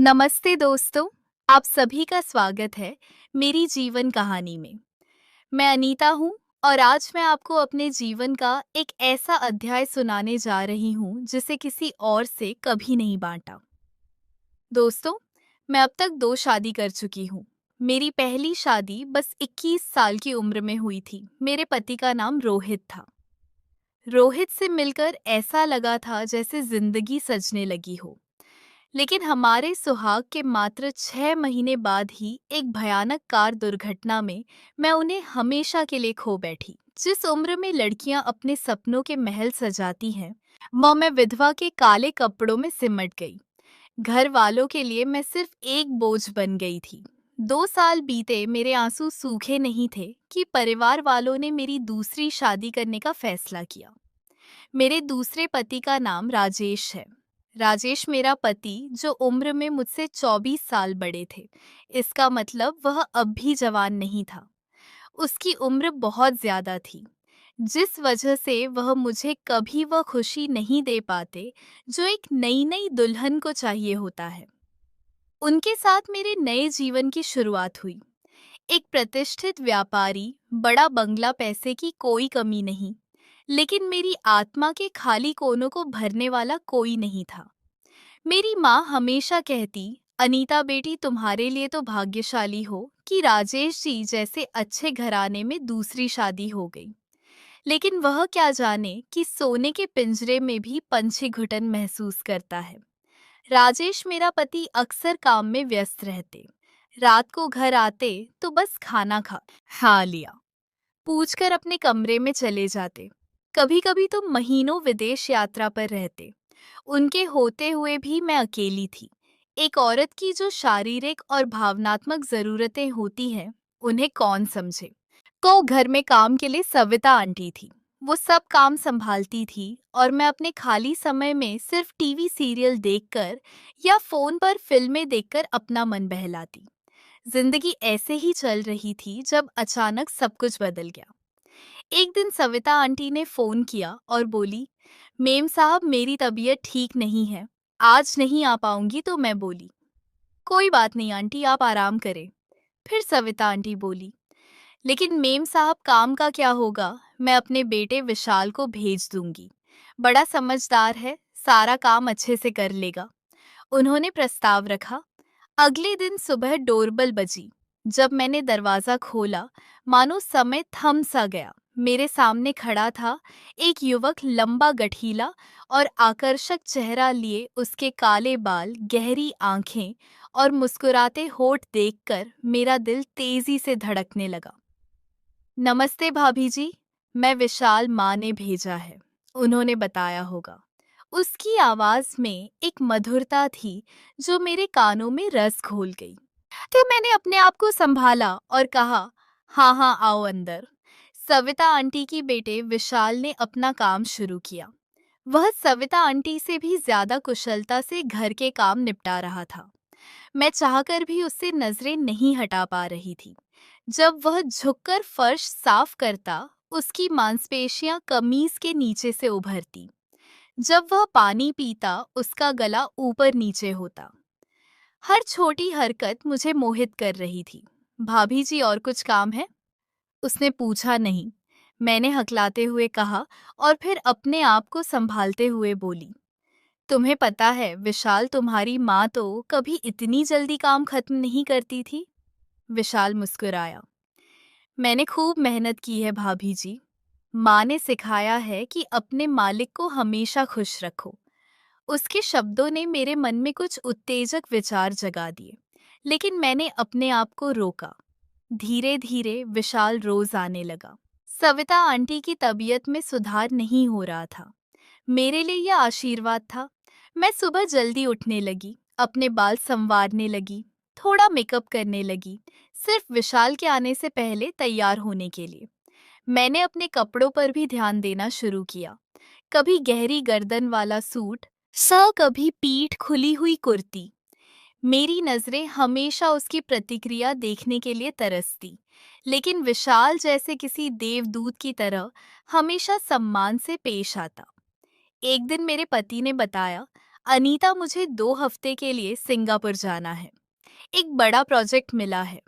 नमस्ते दोस्तों। आप सभी का स्वागत है मेरी जीवन कहानी में। मैं अनीता हूँ और आज मैं आपको अपने जीवन का एक ऐसा अध्याय सुनाने जा रही हूँ जिसे किसी और से कभी नहीं बांटा। दोस्तों, मैं अब तक 2 शादी कर चुकी हूँ। मेरी पहली शादी बस 21 साल की उम्र में हुई थी। मेरे पति का नाम रोहित था। रोहित से मिलकर ऐसा लगा था जैसे जिंदगी सजने लगी हो। लेकिन हमारे सुहाग के मात्र 6 महीने बाद ही एक भयानक कार दुर्घटना में मैं उन्हें हमेशा के लिए खो बैठी। जिस उम्र में लड़कियां अपने सपनों के महल सजाती हैं, वह मैं विधवा के काले कपड़ों में सिमट गई। घर वालों के लिए मैं सिर्फ एक बोझ बन गई थी। 2 साल बीते, मेरे आंसू सूखे नहीं थे कि परिवार वालों ने मेरी दूसरी शादी करने का फैसला किया। मेरे दूसरे पति का नाम राजेश है। राजेश मेरा पति, जो उम्र में मुझसे 24 साल बड़े थे। इसका मतलब वह अब भी जवान नहीं था। उसकी उम्र बहुत ज्यादा थी, जिस वजह से वह मुझे कभी वह खुशी नहीं दे पाते जो एक नई नई दुल्हन को चाहिए होता है। उनके साथ मेरे नए जीवन की शुरुआत हुई। एक प्रतिष्ठित व्यापारी, बड़ा बंगला, पैसे की कोई कमी नहीं, लेकिन मेरी आत्मा के खाली कोनों को भरने वाला कोई नहीं था। मेरी माँ हमेशा कहती, अनीता बेटी, तुम्हारे लिए तो भाग्यशाली हो कि राजेश जी जैसे अच्छे घराने में दूसरी शादी हो गई। लेकिन वह क्या जाने कि सोने के पिंजरे में भी पंछी घुटन महसूस करता है। राजेश मेरा पति अक्सर काम में व्यस्त रहते। रात को घर आते तो बस खाना खा लिया पूछकर अपने कमरे में चले जाते। कभी कभी तो महीनों विदेश यात्रा पर रहते। उनके होते हुए भी मैं अकेली थी। एक औरत की जो शारीरिक और भावनात्मक जरूरतें होती हैं, उन्हें कौन समझे। तो घर में काम के लिए सविता आंटी थी। वो सब काम संभालती थी और मैं अपने खाली समय में सिर्फ टीवी सीरियल देखकर या फोन पर फिल्में देखकर अपना मन बहलाती। जिंदगी ऐसे ही चल रही थी जब अचानक सब कुछ बदल गया। एक दिन सविता आंटी ने फोन किया और बोली, मेम साहब, मेरी तबीयत ठीक नहीं है, आज नहीं आ पाऊंगी। तो मैं बोली, कोई बात नहीं आंटी, आप आराम करें। फिर सविता आंटी बोली, लेकिन मेम साहब, काम का क्या होगा? मैं अपने बेटे विशाल को भेज दूंगी, बड़ा समझदार है, सारा काम अच्छे से कर लेगा। उन्होंने प्रस्ताव रखा। अगले दिन सुबह डोरबेल बजी। जब मैंने दरवाजा खोला, मानो समय थम सा गया। मेरे सामने खड़ा था एक युवक, लंबा, गठीला और आकर्षक चेहरा लिए। उसके काले बाल, गहरी आंखें और मुस्कुराते होठ देखकर मेरा दिल तेजी से धड़कने लगा। नमस्ते भाभी जी, मैं विशाल, माँ ने भेजा है, उन्होंने बताया होगा। उसकी आवाज में एक मधुरता थी जो मेरे कानों में रस घोल गई। तो मैंने अपने आप को संभाला और कहा, हाँ हाँ, आओ अंदर। सविता आंटी की बेटे विशाल ने अपना काम शुरू किया। वह सविता आंटी से भी ज्यादा कुशलता से घर के काम निपटा रहा था। मैं चाहकर भी उससे नजरें नहीं हटा पा रही थी। जब वह झुककर फर्श साफ करता, उसकी मांसपेशियां कमीज के नीचे से उभरती। जब वह पानी पीता, उसका गला ऊपर नीचे होता। हर छोटी हरकत मुझे मोहित कर रही थी। भाभी जी, और कुछ काम है? उसने पूछा नहीं। मैंने हकलाते हुए कहा और फिर अपने आप को संभालते हुए बोली, तुम्हें पता है विशाल, तुम्हारी माँ तो कभी इतनी जल्दी काम खत्म नहीं करती थी। विशाल मुस्कुराया। मैंने खूब मेहनत की है भाभी जी। माँ ने सिखाया है कि अपने मालिक को हमेशा खुश रखो। उसके शब्दों ने मेरे मन में कुछ उत्तेजक विचार जगा दिए, लेकिन मैंने अपने आप को रोका। धीरे धीरे विशाल रोज आने लगा। सविता आंटी की तबीयत में सुधार नहीं हो रहा था। मेरे लिए यह आशीर्वाद था। मैं सुबह जल्दी उठने लगी, अपने बाल संवारने लगी, थोड़ा मेकअप करने लगी, सिर्फ विशाल के आने से पहले तैयार होने के लिए। मैंने अपने कपड़ों पर भी ध्यान देना शुरू किया। कभी गहरी गर्दन वाला सूट, कभी पीठ खुली हुई कुर्ती। मेरी नजरें हमेशा उसकी प्रतिक्रिया देखने के लिए तरसती, लेकिन विशाल जैसे किसी देवदूत की तरह हमेशा सम्मान से पेश आता। एक दिन मेरे पति ने बताया, अनीता, मुझे 2 हफ्ते के लिए सिंगापुर जाना है। एक बड़ा प्रोजेक्ट मिला है।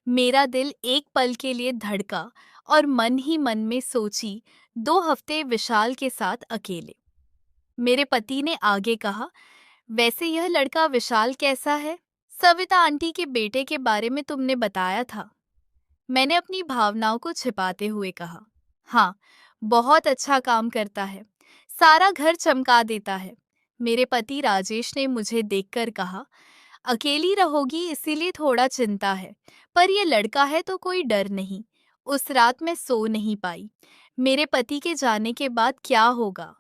मेरा दिल एक पल के लिए धड़का और मन ही मन में सोची, 2 हफ्ते विशाल के साथ अकेले। मेरे पति ने आगे कहा, वैसे यह लड़का विशाल कैसा है? सविता आंटी के बेटे के बारे में तुमने बताया था। मैंने अपनी भावनाओं को छिपाते हुए कहा, हाँ, बहुत अच्छा काम करता है, सारा घर चमका देता है। मेरे पति राजेश ने मुझे देखकर कहा, अकेली रहोगी इसीलिए थोड़ा चिंता है, पर यह लड़का है तो कोई डर नहीं। उस रात मैं सो नहीं पाई। मेरे पति के जाने के बाद क्या होगा?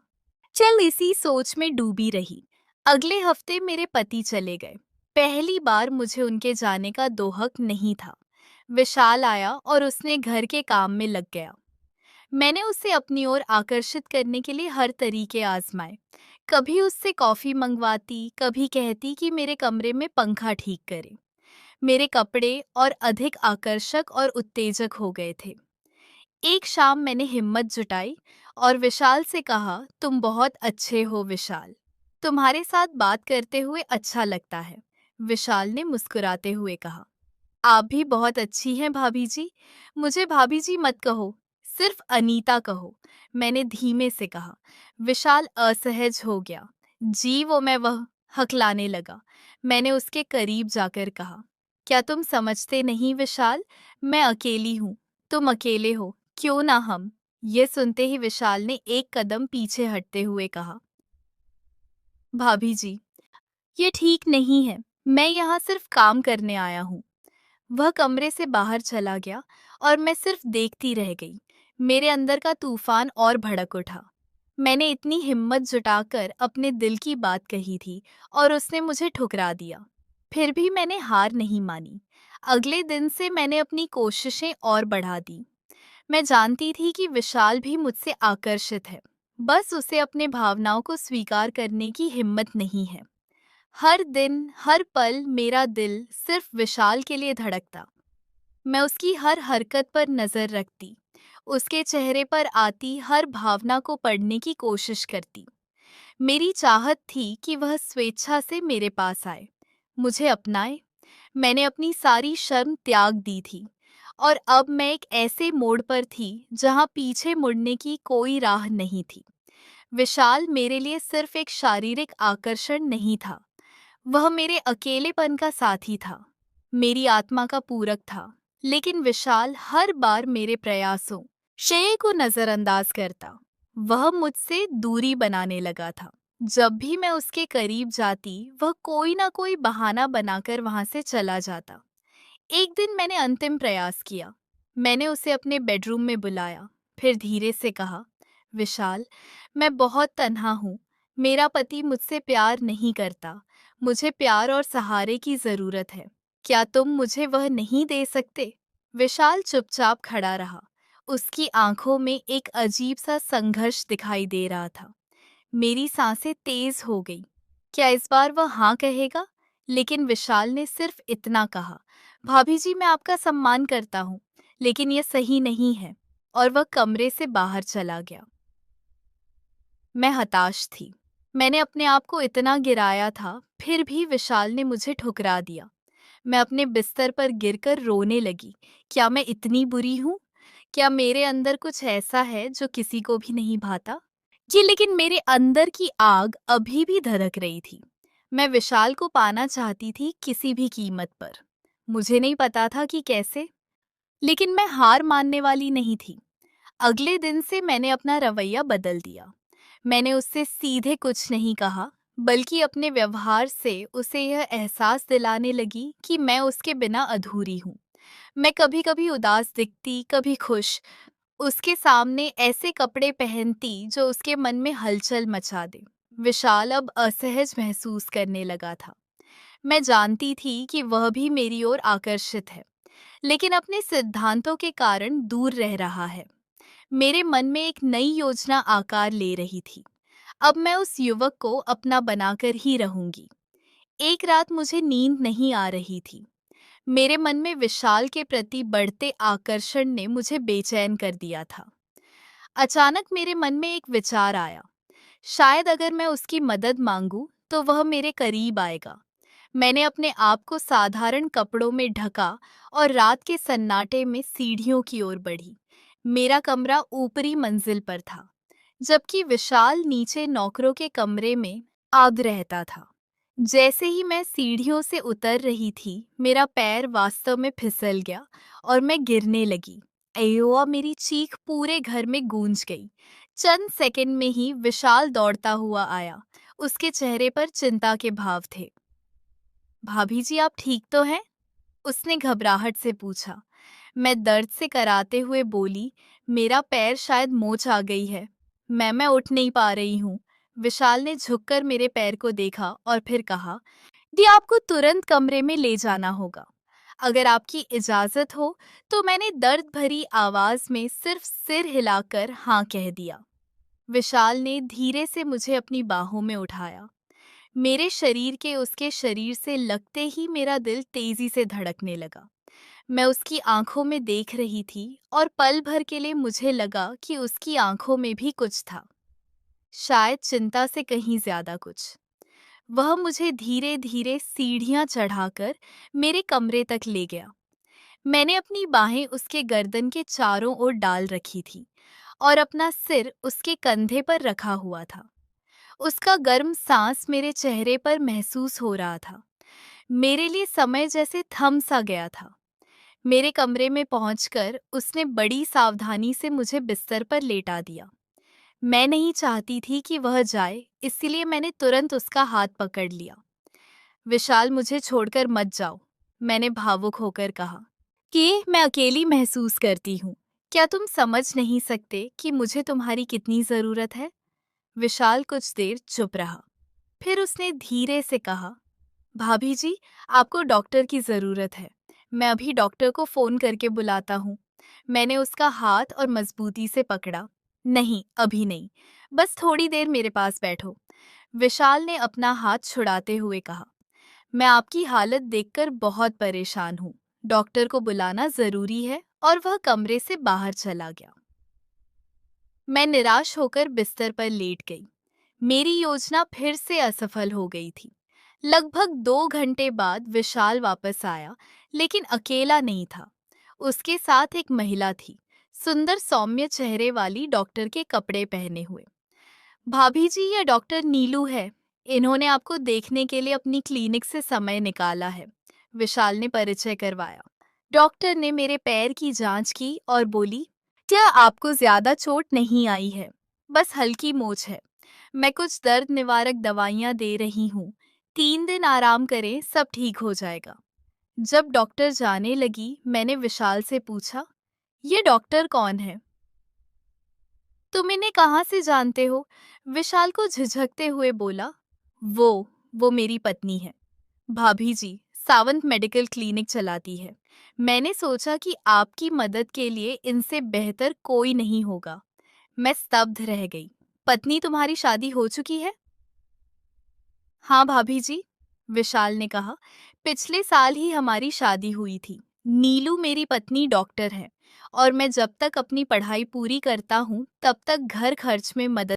चल इसी सोच में डूबी रही। अगले हफ्ते मेरे पति चले गए। पहली बार मुझे उनके जाने का दोहक नहीं था। विशाल आया और उसने घर के काम में लग गया। मैंने उसे अपनी ओर आकर्षित करने के लिए हर तरीके आजमाए। कभी उससे कॉफी मंगवाती, कभी कहती कि मेरे कमरे में पंखा ठीक करे। मेरे कपड़े और अधिक आकर्षक और उत्तेजक हो गए थे। एक शाम मैंने हिम्मत जुटाई और विशाल से कहा, तुम बहुत अच्छे हो विशाल, तुम्हारे साथ बात करते हुए अच्छा लगता है। विशाल ने मुस्कुराते हुए कहा, आप भी बहुत अच्छी हैं भाभी जी। मुझे भाभी जी मत कहो, सिर्फ अनीता कहो, मैंने धीमे से कहा। विशाल असहज हो गया। जी वो मैं वह हकलाने लगा। मैंने उसके करीब जाकर कहा, क्या तुम समझते नहीं विशाल, मैं अकेली हूँ, तुम अकेले हो, क्यों ना हम? ये सुनते ही विशाल ने एक कदम पीछे हटते हुए कहा, भाभी जी, ये ठीक नहीं है, मैं यहाँ सिर्फ काम करने आया हूँ। वह कमरे से बाहर चला गया और मैं सिर्फ देखती रह गई। मेरे अंदर का तूफान और भड़क उठा। मैंने इतनी हिम्मत जुटाकर अपने दिल की बात कही थी और उसने मुझे ठुकरा दिया। फिर भी मैंने हार नहीं मानी। अगले दिन से मैंने अपनी कोशिशें और बढ़ा दी। मैं जानती थी कि विशाल भी मुझसे आकर्षित है, बस उसे अपने भावनाओं को स्वीकार करने की हिम्मत नहीं है। हर दिन, हर पल मेरा दिल सिर्फ विशाल के लिए धड़कता। मैं उसकी हर हरकत पर नजर रखती, उसके चेहरे पर आती हर भावना को पढ़ने की कोशिश करती। मेरी चाहत थी कि वह स्वेच्छा से मेरे पास आए, मुझे अपनाए। मैंने अपनी सारी शर्म त्याग दी थी और अब मैं एक ऐसे मोड़ पर थी जहां पीछे मुड़ने की कोई राह नहीं थी। विशाल मेरे लिए सिर्फ एक शारीरिक आकर्षण नहीं था, वह मेरे अकेलेपन का साथी था, मेरी आत्मा का पूरक था। लेकिन विशाल हर बार मेरे प्रयासों, श्रेय को नजरअंदाज करता। वह मुझसे दूरी बनाने लगा था। जब भी मैं उसके करीब जाती, वह कोई ना कोई बहाना बनाकर वहां से चला जाता। एक दिन मैंने अंतिम प्रयास किया। मैंने उसे अपने बेडरूम में बुलाया, फिर धीरे से कहा, विशाल, मैं बहुत तन्हा हूँ। मेरा पति मुझसे प्यार नहीं करता। मुझे प्यार और सहारे की जरूरत है। क्या तुम मुझे वह नहीं दे सकते? विशाल चुपचाप खड़ा रहा। उसकी आंखों में एक अजीब सा संघर्ष दिखाई दे रहा था। मेरी सांसें तेज हो गई। क्या इस बार वह हाँ कहेगा? लेकिन विशाल ने सिर्फ इतना कहा, भाभी जी, मैं आपका सम्मान करता हूँ, लेकिन यह सही नहीं है, और वह कमरे से बाहर चला गया। मैं हताश थी। मैंने अपने आप को इतना गिराया था, फिर भी विशाल ने मुझे ठुकरा दिया। मैं अपने बिस्तर पर गिरकर रोने लगी। क्या मैं इतनी बुरी हूँ? क्या मेरे अंदर कुछ ऐसा है जो किसी को भी नहीं भाता? जी, लेकिन मेरे अंदर की आग अभी भी धधक रही थी। मैं विशाल को पाना चाहती थी, किसी भी कीमत पर। मुझे नहीं पता था कि कैसे, लेकिन मैं हार मानने वाली नहीं थी। अगले दिन से मैंने अपना रवैया बदल दिया। मैंने उससे सीधे कुछ नहीं कहा, बल्कि अपने व्यवहार से उसे यह एहसास दिलाने लगी कि मैं उसके बिना अधूरी हूँ। मैं कभी-कभी उदास दिखती, कभी खुश। उसके सामने ऐसे कपड़े पहनती जो उसके मन में हलचल मचा दे। विशाल अब असहज महसूस करने लगा था। मैं जानती थी कि वह भी मेरी ओर आकर्षित है, लेकिन अपने सिद्धांतों के कारण दूर रह रहा है। मेरे मन में एक नई योजना आकार ले रही थी। अब मैं उस युवक को अपना बनाकर ही रहूंगी। एक रात मुझे नींद नहीं आ रही थी। मेरे मन में विशाल के प्रति बढ़ते आकर्षण ने मुझे बेचैन कर दिया था। अचानक मेरे मन में एक विचार आया। शायद अगर मैं उसकी मदद मांगूं, तो वह मेरे करीब आएगा। मैंने अपने आप को साधारण कपड़ों में ढका और रात के सन्नाटे में सीढ़ियों की ओर बढ़ी। मेरा कमरा ऊपरी मंजिल पर था, जबकि विशाल नीचे नौकरों के कमरे में आग रहता था। जैसे ही मैं सीढ़ियों से उतर रही थी, मेरा पैर वास्तव में फिसल गया और मैं गिरने लगी। अयोआ! मेरी चीख पूरे घर में गूंज गई। चंद सेकंड में ही विशाल दौड़ता हुआ आया। उसके चेहरे पर चिंता के भाव थे। भाभी जी, आप ठीक तो हैं? उसने घबराहट से पूछा। मैं दर्द से कराते हुए बोली, मेरा पैर शायद मोच आ गई है। मैं उठ नहीं पा रही हूँ। विशाल ने झुककर मेरे पैर को देखा और फिर कहा, दी, आपको तुरंत कमरे में ले जाना होगा। अगर आपकी इजाजत हो तो। मैंने दर्द भरी आवाज में सिर्फ सिर हिलाकर हाँ कह दिया। विशाल ने धीरे से मुझे अपनी बाहों में उठाया। मेरे शरीर के उसके शरीर से लगते ही मेरा दिल तेजी से धड़कने लगा। मैं उसकी आंखों में देख रही थी और पल भर के लिए मुझे लगा कि उसकी आंखों में भी कुछ था, शायद चिंता से कहीं ज्यादा कुछ। वह मुझे धीरे धीरे सीढ़ियां चढ़ाकर मेरे कमरे तक ले गया। मैंने अपनी बाहें उसके गर्दन के चारों ओर डाल रखी थी और अपना सिर उसके कंधे पर रखा हुआ था। उसका गर्म सांस मेरे चेहरे पर महसूस हो रहा था। मेरे लिए समय जैसे थम सा गया था। मेरे कमरे में पहुंचकर उसने बड़ी सावधानी से मुझे बिस्तर पर लेटा दिया। मैं नहीं चाहती थी कि वह जाए, इसलिए मैंने तुरंत उसका हाथ पकड़ लिया। विशाल, मुझे छोड़कर मत जाओ, मैंने भावुक होकर कहा। कि मैं अकेली महसूस करती हूँ। क्या तुम समझ नहीं सकते कि मुझे तुम्हारी कितनी जरूरत है? विशाल कुछ देर चुप रहा। फिर उसने धीरे से कहा, भाभी जी, आपको डॉक्टर की जरूरत है। मैं अभी डॉक्टर को फोन करके बुलाता हूँ। मैंने उसका हाथ और मजबूती से पकड़ा। नहीं, अभी नहीं, बस थोड़ी देर मेरे पास बैठो। विशाल ने अपना हाथ छुड़ाते हुए कहा, मैं आपकी हालत देखकर बहुत परेशान हूँ। डॉक्टर को बुलाना जरूरी है। और वह कमरे से बाहर चला गया। मैं निराश होकर बिस्तर पर लेट गई। मेरी योजना फिर से असफल हो गई थी। लगभग 2 घंटे बाद विशाल वापस आया, लेकिन अकेला नहीं था। उसके साथ एक महिला थी, सुंदर सौम्य चेहरे वाली, डॉक्टर के कपड़े पहने हुए। भाभी जी, यह डॉक्टर नीलू है। इन्होंने आपको देखने के लिए अपनी क्लिनिक से समय निकाला है। विशाल ने परिचय करवाया। डॉक्टर ने मेरे पैर की जांच की और बोली, क्या आपको ज्यादा चोट नहीं आई है, बस हल्की मोच है। मैं कुछ दर्द निवारक दवाइयाँ दे रही हूँ। 3 दिन आराम करें, सब ठीक हो जाएगा। जब डॉक्टर जाने लगी, मैंने विशाल से पूछा, ये डॉक्टर कौन है? तुम इन्हें कहाँ से जानते हो? विशाल को झिझकते हुए बोला, वो मेरी पत्नी है। भाभी जी, सावंत मेडिकल क्लिनिक चलाती है। मैंने सोचा कि आपकी मदद के लिए इनसे बेहतर कोई नहीं होगा। मैं स्तब्ध रह गई। पत्नी, तुम्हारी शादी हो चुकी है? हाँ भाभी जी, विशाल ने कहा, पिछले साल ही हमारी शादी हुई थी। नीलू मेरी पत्नी डॉक्टर है और मैं जब तक अपनी पढ़ाई पूरी करता हूँ तब तक घर खर्च में मदद